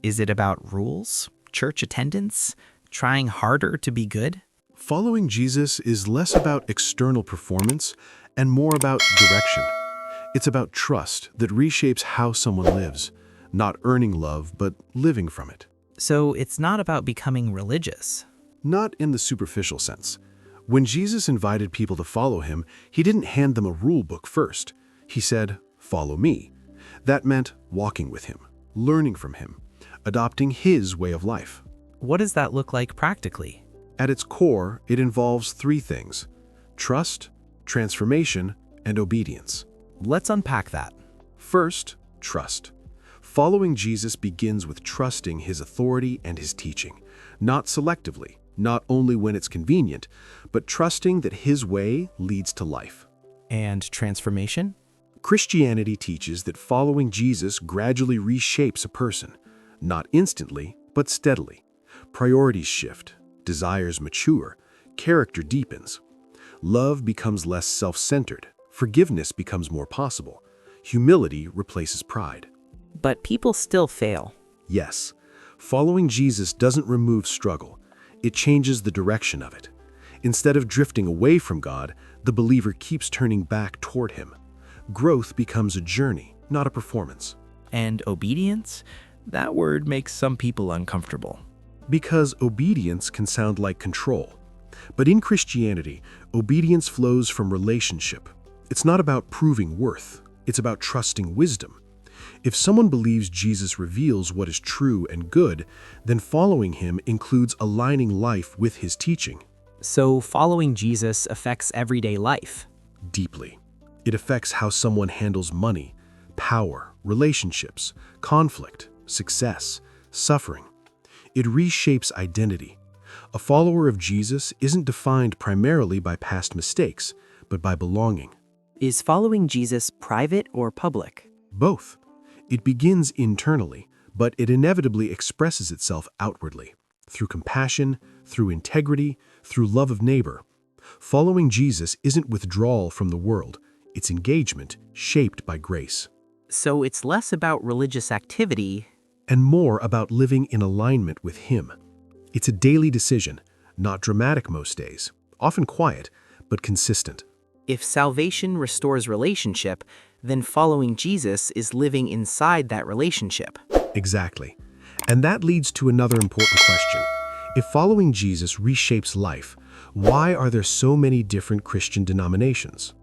Is it about rules, church attendance, trying harder to be good? Following Jesus is less about external performance and more about direction. It's about trust that reshapes how someone lives, not earning love, but living from it. So it's not about becoming religious. Not in the superficial sense. When Jesus invited people to follow him, he didn't hand them a rule book first. He said, "Follow me." That meant walking with him, learning from him, adopting his way of life. What does that look like practically? At its core, it involves three things: trust, transformation, and obedience. Let's unpack that. First, trust. Following Jesus begins with trusting his authority and his teaching, not selectively, not only when it's convenient, but trusting that his way leads to life. And transformation? Christianity teaches that following Jesus gradually reshapes a person, not instantly, but steadily. Priorities shift, desires mature, character deepens. Love becomes less self-centered, forgiveness becomes more possible, humility replaces pride. But people still fail. Yes, following Jesus doesn't remove struggle, it changes the direction of it. Instead of drifting away from God, the believer keeps turning back toward him. Growth becomes a journey, not a performance. And obedience? That word makes some people uncomfortable. Because obedience can sound like control. But in Christianity, obedience flows from relationship. It's not about proving worth, it's about trusting wisdom. If someone believes Jesus reveals what is true and good, then following him includes aligning life with his teaching. So following Jesus affects everyday life. Deeply. It affects how someone handles money, power, relationships, conflict, success, suffering. It reshapes identity. A follower of Jesus isn't defined primarily by past mistakes, but by belonging. Is following Jesus private or public? Both. It begins internally, but it inevitably expresses itself outwardly, through compassion, through integrity, through love of neighbor. Following Jesus isn't withdrawal from the world, it's engagement shaped by grace. So it's less about religious activity And more about living in alignment with him. It's a daily decision, not dramatic most days, often quiet, but consistent. If salvation restores relationship, then following Jesus is living inside that relationship. Exactly. And that leads to another important question. If following Jesus reshapes life, why are there so many different Christian denominations?